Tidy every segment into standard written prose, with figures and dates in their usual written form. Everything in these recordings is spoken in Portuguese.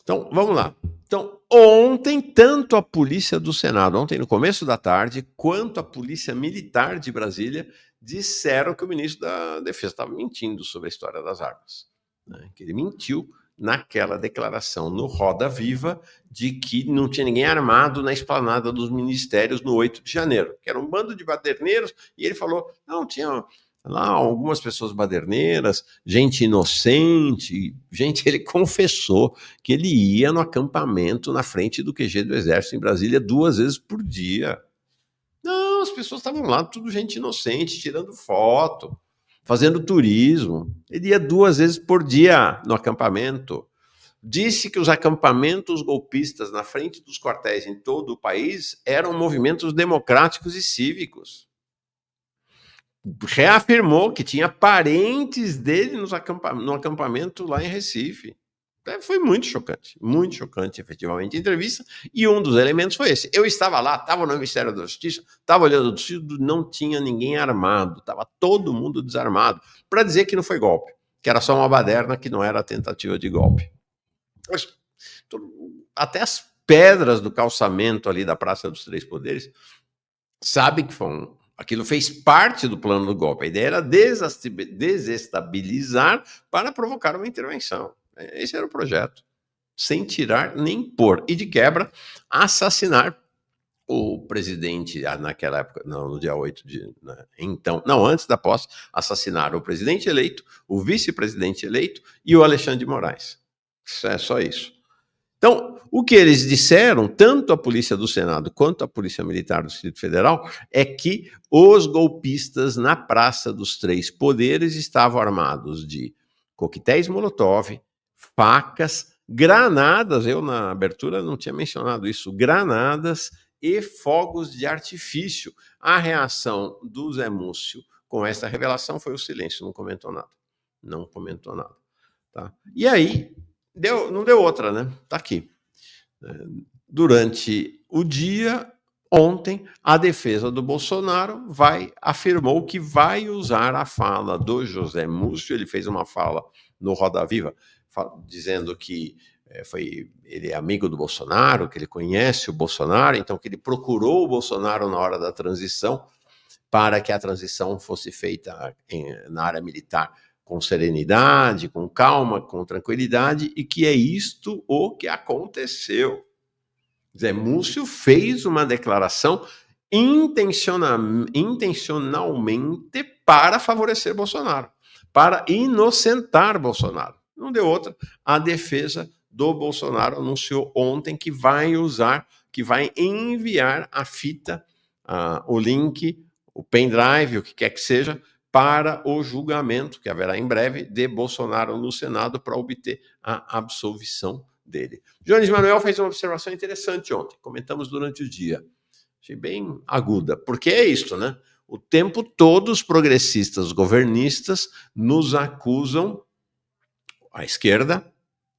Então, vamos lá. Então, ontem, tanto a Polícia do Senado, ontem no começo da tarde, quanto a Polícia Militar de Brasília, disseram que o ministro da Defesa estava mentindo sobre a história das armas. Né? Que ele mentiu naquela declaração no Roda Viva de que não tinha ninguém armado na esplanada dos ministérios no 8 de janeiro, que era um bando de baderneiros, e ele falou, não, tinha lá algumas pessoas baderneiras, gente inocente, gente, ele confessou que ele ia no acampamento na frente do QG do Exército em Brasília 2 vezes por dia. Não, as pessoas estavam lá, tudo gente inocente, tirando foto, fazendo turismo. Ele ia 2 vezes por dia no acampamento. Disse que os acampamentos golpistas na frente dos quartéis em todo o país eram movimentos democráticos e cívicos. Reafirmou que tinha parentes dele no acampamento lá em Recife. Foi muito chocante, efetivamente, a entrevista, e um dos elementos foi esse. Eu estava lá, estava no Ministério da Justiça, estava olhando tudo, não tinha ninguém armado, estava todo mundo desarmado, para dizer que não foi golpe, que era só uma baderna, que não era tentativa de golpe. Mas, até as pedras do calçamento ali da Praça dos Três Poderes sabem que foi aquilo fez parte do plano do golpe. A ideia era desestabilizar para provocar uma intervenção. Esse era o projeto. Sem tirar nem pôr. E de quebra, assassinar o presidente, naquela época, não, no dia 8 de. Né, então, não, antes da posse, assassinaram o presidente eleito, o vice-presidente eleito e o Alexandre de Moraes. É só isso. Então, o que eles disseram, tanto a Polícia do Senado quanto a Polícia Militar do Distrito Federal, é que os golpistas na Praça dos Três Poderes estavam armados de coquetéis Molotov, facas, granadas, eu na abertura não tinha mencionado isso, granadas e fogos de artifício. A reação do Zé Múcio com essa revelação foi o silêncio, não comentou nada. Não comentou nada. Tá? E aí, não deu outra, né? Tá aqui. Durante o dia, ontem, a defesa do Bolsonaro afirmou que vai usar a fala do José Múcio. Ele fez uma fala no Roda Viva, dizendo que ele é amigo do Bolsonaro, que ele conhece o Bolsonaro, então que ele procurou o Bolsonaro na hora da transição para que a transição fosse feita na área militar com serenidade, com calma, com tranquilidade, e que é isto o que aconteceu. Zé Múcio fez uma declaração intencionalmente para favorecer Bolsonaro, para inocentar Bolsonaro. Não deu outra. A defesa do Bolsonaro anunciou ontem que vai enviar a fita, o link, o pendrive, o que quer que seja, para o julgamento, que haverá em breve, de Bolsonaro no Senado para obter a absolvição dele. Jones Manuel fez uma observação interessante ontem, comentamos durante o dia. Achei bem aguda, porque é isso, né? O tempo todo os progressistas governistas nos acusam, a esquerda,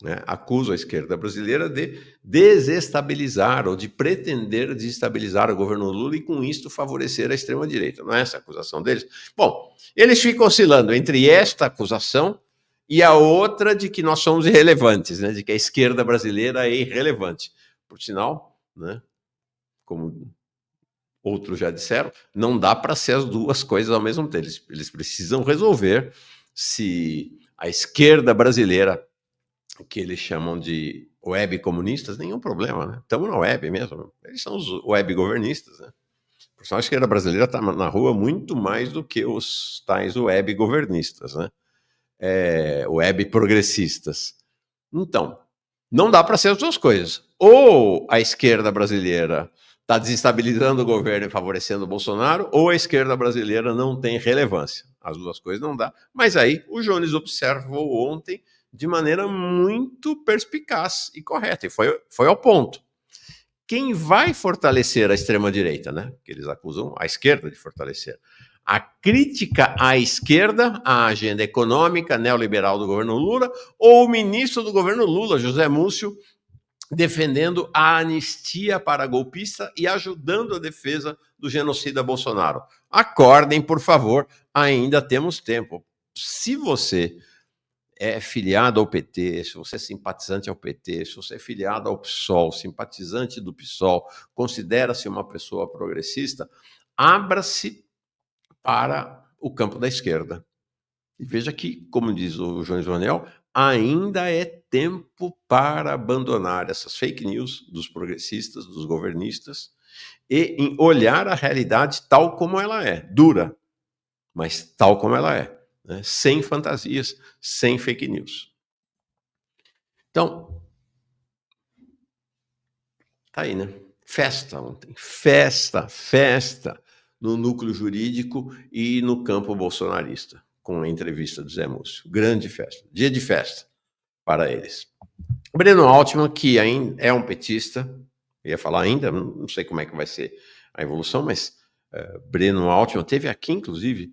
né, acusa a esquerda brasileira de desestabilizar ou de pretender desestabilizar o governo Lula e, com isso, favorecer a extrema-direita. Não é essa a acusação deles? Bom, eles ficam oscilando entre esta acusação e a outra de que nós somos irrelevantes, né, de que a esquerda brasileira é irrelevante. Por sinal, né, como outros já disseram, não dá para ser as duas coisas ao mesmo tempo. Eles precisam resolver se a esquerda brasileira, que eles chamam de web comunistas, nenhum problema, né? Estamos na web mesmo. Eles são os web governistas, né? Por sinal, a esquerda brasileira está na rua muito mais do que os tais web governistas, né? Web progressistas. Então, não dá para ser as duas coisas. Ou a esquerda brasileira está desestabilizando o governo e favorecendo o Bolsonaro, ou a esquerda brasileira não tem relevância. As duas coisas não dá. Mas aí o Jones observou ontem de maneira muito perspicaz e correta, e foi ao ponto. Quem vai fortalecer a extrema-direita, né? Que eles acusam a esquerda de fortalecer. A crítica à esquerda, à agenda econômica neoliberal do governo Lula, ou o ministro do governo Lula, José Múcio, defendendo a anistia para golpista e ajudando a defesa do genocida Bolsonaro. Acordem, por favor, ainda temos tempo. Se você é filiado ao PT, se você é simpatizante ao PT, se você é filiado ao PSOL, simpatizante do PSOL, considera-se uma pessoa progressista, abra-se para o campo da esquerda. E veja que, como diz o João Joanel, ainda é tempo para abandonar essas fake news dos progressistas, dos governistas, e em olhar a realidade tal como ela é, dura, mas tal como ela é, né? Sem fantasias, sem fake news. Então, tá aí, né? Festa ontem, festa no núcleo jurídico e no campo bolsonarista, com a entrevista do Zé Múcio. Grande festa, dia de festa para eles. Breno Altman, que ainda é um petista, ia falar ainda, não sei como é que vai ser a evolução, mas Breno Altman teve aqui, inclusive,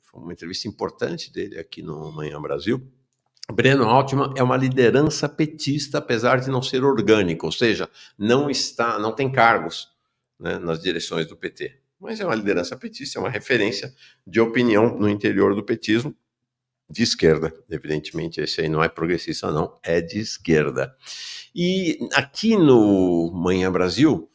foi uma entrevista importante dele aqui no Manhã Brasil. Breno Altman é uma liderança petista, apesar de não ser orgânica, ou seja, não tem cargos, né, nas direções do PT. Mas é uma liderança petista, é uma referência de opinião no interior do petismo, de esquerda. Evidentemente, esse aí não é progressista, não, é de esquerda. E aqui no Manhã Brasil,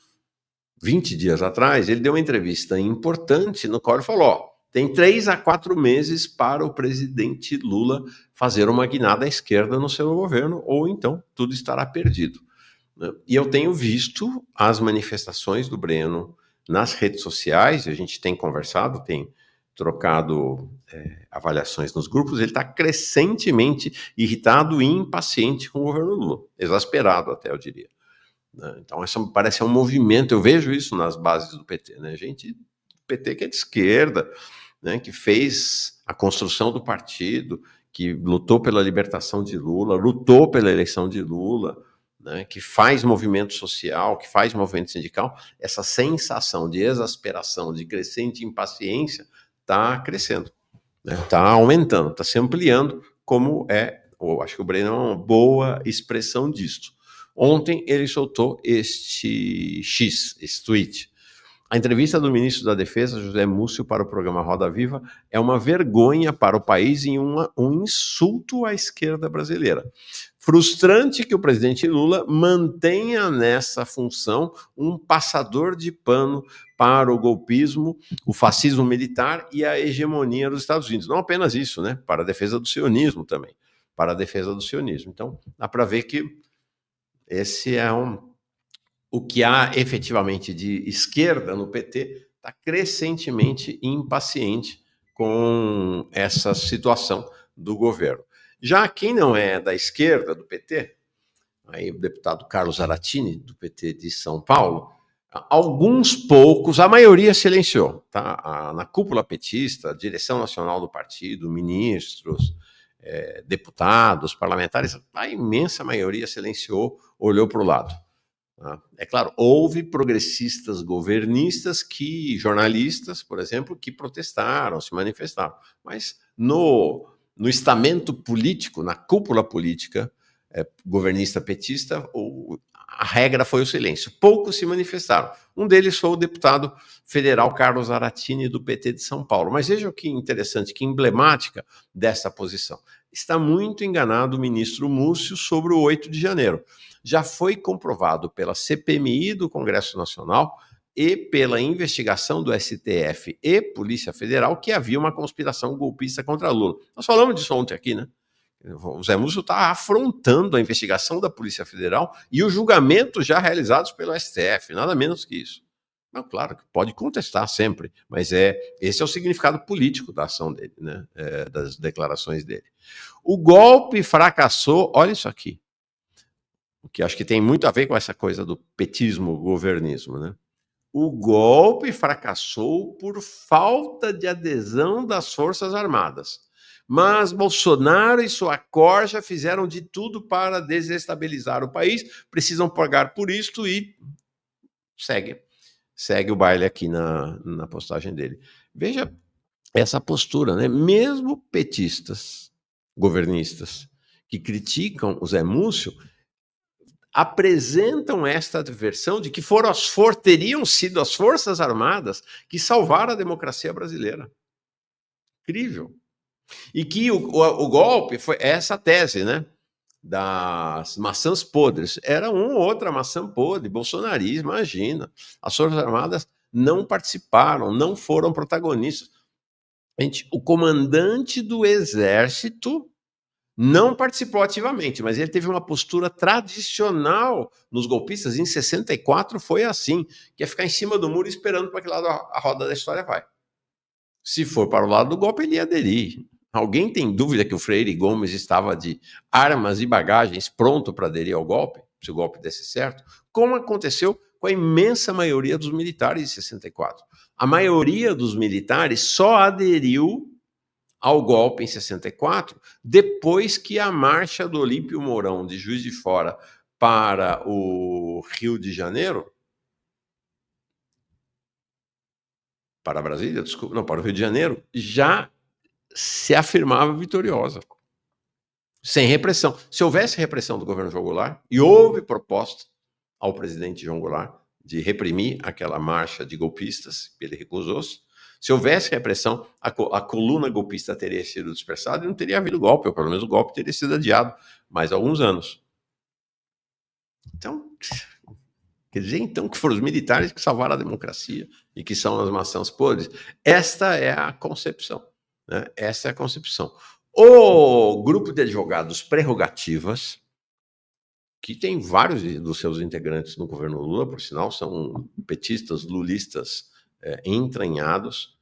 20 dias atrás, ele deu uma entrevista importante no qual ele falou: ó, tem 3 a 4 meses para o presidente Lula fazer uma guinada à esquerda no seu governo, ou então tudo estará perdido. E eu tenho visto as manifestações do Breno nas redes sociais, a gente tem conversado, tem trocado avaliações nos grupos, ele está crescentemente irritado e impaciente com o governo Lula, exasperado até, eu diria. Então, essa parece um movimento, eu vejo isso nas bases do PT, né? Gente do PT que é de esquerda, né? Que fez a construção do partido, que lutou pela libertação de Lula, lutou pela eleição de Lula, né? Que faz movimento social, que faz movimento sindical. Essa sensação de exasperação, de crescente impaciência, está crescendo, né? Está aumentando, está se ampliando, como eu acho que o Breno é uma boa expressão disso. Ontem ele soltou esse tweet. A entrevista do ministro da Defesa, José Múcio, para o programa Roda Viva é uma vergonha para o país e um insulto à esquerda brasileira. Frustrante que o presidente Lula mantenha nessa função um passador de pano para o golpismo, o fascismo militar e a hegemonia dos Estados Unidos. Não apenas isso, né? Para a defesa do sionismo também. Para a defesa do sionismo. Então, dá para ver que esse é o que há efetivamente de esquerda no PT está crescentemente impaciente com essa situação do governo. Já quem não é da esquerda do PT, aí o deputado Carlos Aratini, do PT de São Paulo, alguns poucos, a maioria silenciou, tá? Na cúpula petista, a direção nacional do partido, ministros, deputados, parlamentares, a imensa maioria silenciou, olhou para o lado. É claro, houve progressistas governistas jornalistas, por exemplo, que protestaram, se manifestaram, mas no estamento político, na cúpula política governista petista, a regra foi o silêncio. Poucos se manifestaram. Um deles foi o deputado federal Carlos Aratini, do PT de São Paulo. Mas veja que interessante, que emblemática dessa posição. Está muito enganado o ministro Múcio sobre o 8 de janeiro. Já foi comprovado pela CPMI do Congresso Nacional e pela investigação do STF e Polícia Federal que havia uma conspiração golpista contra Lula. Nós falamos disso ontem aqui, né? O Zé Múcio está afrontando a investigação da Polícia Federal e os julgamentos já realizados pelo STF, nada menos que isso. Não, claro que pode contestar sempre, mas esse é o significado político da ação dele, né? Das declarações dele. O golpe fracassou, olha isso aqui, o que acho que tem muito a ver com essa coisa do petismo, governismo, né? O golpe fracassou por falta de adesão das Forças Armadas. Mas Bolsonaro e sua corja fizeram de tudo para desestabilizar o país, precisam pagar por isto e segue o baile aqui na postagem dele. Veja essa postura, né? Mesmo petistas, governistas, que criticam o Zé Múcio, apresentam esta versão de que teriam sido as Forças Armadas que salvaram a democracia brasileira. Incrível. E que o golpe foi essa tese, né? Das maçãs podres. Era uma ou outra maçã podre, bolsonarismo, imagina. As Forças Armadas não participaram, não foram protagonistas. Gente, o comandante do Exército não participou ativamente, mas ele teve uma postura tradicional nos golpistas. Em 64 foi assim, que é ficar em cima do muro esperando para que lado a roda da história vai. Se for para o lado do golpe, ele ia aderir. Alguém tem dúvida que o Freire Gomes estava de armas e bagagens pronto para aderir ao golpe, se o golpe desse certo? Como aconteceu com a imensa maioria dos militares de 64. A maioria dos militares só aderiu ao golpe em 64 depois que a marcha do Olímpio Mourão de Juiz de Fora para o Rio de Janeiro, para Brasília, desculpa, não, para o Rio de Janeiro, já se afirmava vitoriosa, sem repressão. Se houvesse repressão do governo João Goulart, e houve proposta ao presidente João Goulart de reprimir aquela marcha de golpistas, ele recusou-se. Se houvesse repressão, a coluna golpista teria sido dispersada e não teria havido golpe, ou pelo menos o golpe teria sido adiado mais alguns anos. Então, quer dizer, então, que foram os militares que salvaram a democracia e que são as maçãs podres? Esta é a concepção. Né? Essa é a concepção. O grupo de advogados Prerrogativas, que tem vários dos seus integrantes no governo Lula, por sinal, são petistas, lulistas entranhados,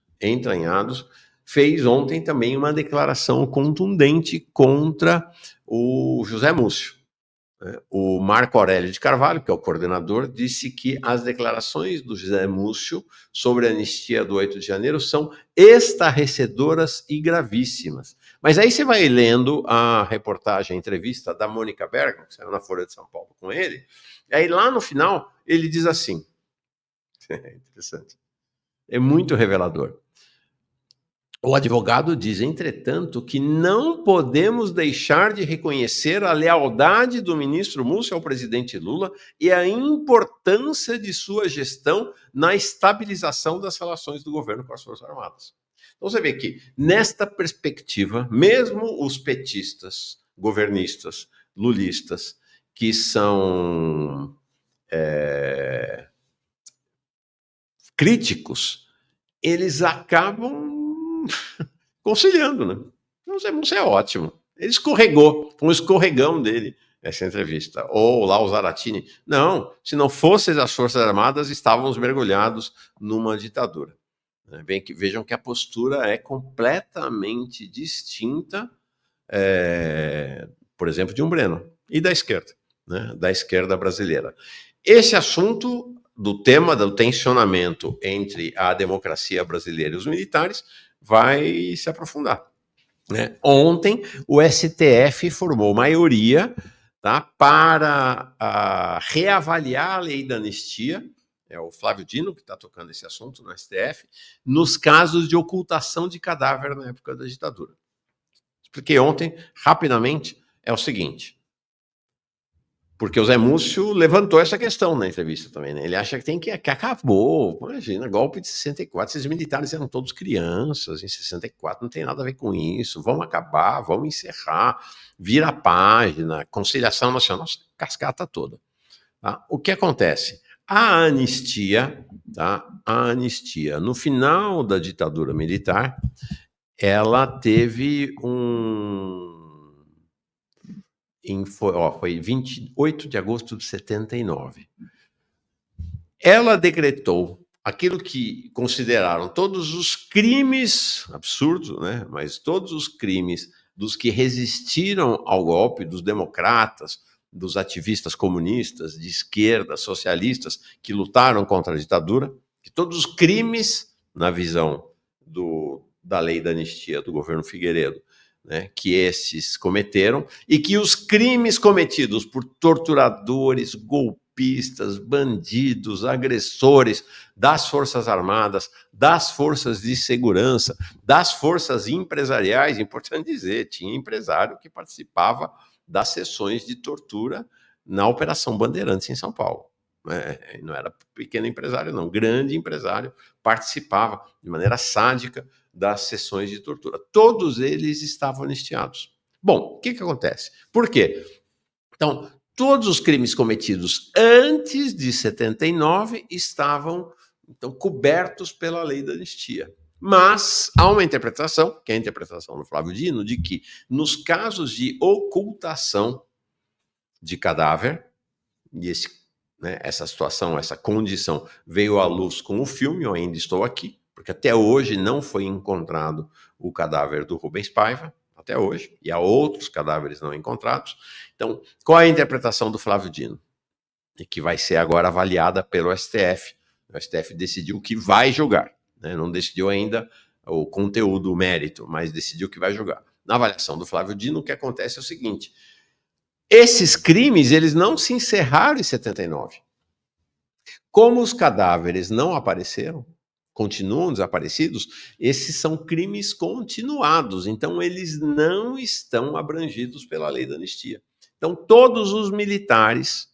fez ontem também uma declaração contundente contra o José Múcio. O Marco Aurélio de Carvalho, que é o coordenador, disse que as declarações do José Múcio sobre a anistia do 8 de janeiro são estarrecedoras e gravíssimas. Mas aí você vai lendo a reportagem, a entrevista da Mônica Bergman, que saiu na Folha de São Paulo com ele, e aí lá no final ele diz assim, é interessante, é muito revelador. O advogado diz, entretanto, que não podemos deixar de reconhecer a lealdade do ministro Múcio ao presidente Lula e a importância de sua gestão na estabilização das relações do governo com as Forças Armadas. Então você vê que, nesta perspectiva, mesmo os petistas, governistas, lulistas, que são críticos, eles acabam conciliando, né? Então, isso é ótimo. Ele escorregou, foi um escorregão dele, essa entrevista. Ou lá o Zaratini. Não, se não fossem as Forças Armadas, estávamos mergulhados numa ditadura. Vejam que a postura é completamente distinta, por exemplo, de um Breno e da esquerda, né? Da esquerda brasileira. Esse assunto do tema do tensionamento entre a democracia brasileira e os militares vai se aprofundar. Né? Ontem, o STF formou maioria, tá, para reavaliar a lei da anistia, é o Flávio Dino que está tocando esse assunto no STF, nos casos de ocultação de cadáver na época da ditadura. Expliquei ontem, rapidamente, é o seguinte, porque o Zé Múcio levantou essa questão na entrevista também, né? Ele acha que acabou. Imagina, golpe de 64. Esses militares eram todos crianças em 64, não tem nada a ver com isso. Vamos acabar, vamos encerrar, vira a página, conciliação nacional, cascata toda. Tá? O que acontece? A anistia, tá? A anistia, no final da ditadura militar, ela teve foi 28 de agosto de 79. Ela decretou aquilo que consideraram todos os crimes, absurdo, né? Mas todos os crimes dos que resistiram ao golpe, dos democratas, dos ativistas comunistas, de esquerda, socialistas, que lutaram contra a ditadura, que todos os crimes, na visão da lei da anistia do governo Figueiredo, né, que esses cometeram, e que os crimes cometidos por torturadores, golpistas, bandidos, agressores das Forças Armadas, das forças de segurança, das forças empresariais, importante dizer, tinha empresário que participava das sessões de tortura na Operação Bandeirantes em São Paulo. Não era pequeno empresário, não, grande empresário, participava de maneira sádica das sessões de tortura. Todos eles estavam anistiados. Bom, o que acontece? Por quê? Então, todos os crimes cometidos antes de 79 estavam, então, cobertos pela lei da anistia. Mas há uma interpretação, que é a interpretação do Flávio Dino, de que nos casos de ocultação de cadáver, e essa situação, essa condição veio à luz com o filme Eu Ainda Estou Aqui, porque até hoje não foi encontrado o cadáver do Rubens Paiva, até hoje, e há outros cadáveres não encontrados. Então, qual é a interpretação do Flávio Dino? E que vai ser agora avaliada pelo STF. O STF decidiu que vai julgar, né? Não decidiu ainda o conteúdo, o mérito, mas decidiu que vai julgar. Na avaliação do Flávio Dino, o que acontece é o seguinte: esses crimes, eles não se encerraram em 79. Como os cadáveres não apareceram, continuam desaparecidos, esses são crimes continuados, então eles não estão abrangidos pela lei da anistia. Então, todos os militares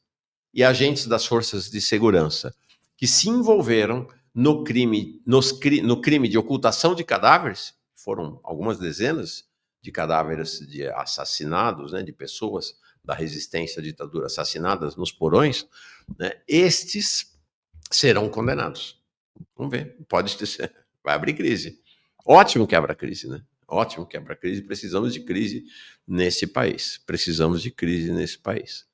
e agentes das forças de segurança que se envolveram no crime, no crime de ocultação de cadáveres, foram algumas dezenas de cadáveres de assassinados, né, de pessoas da resistência à ditadura assassinadas nos porões, né, estes serão condenados. Vamos ver, pode ter, vai abrir crise. Ótimo quebra-crise, né? Ótimo quebra-crise. Precisamos de crise nesse país. Precisamos de crise nesse país.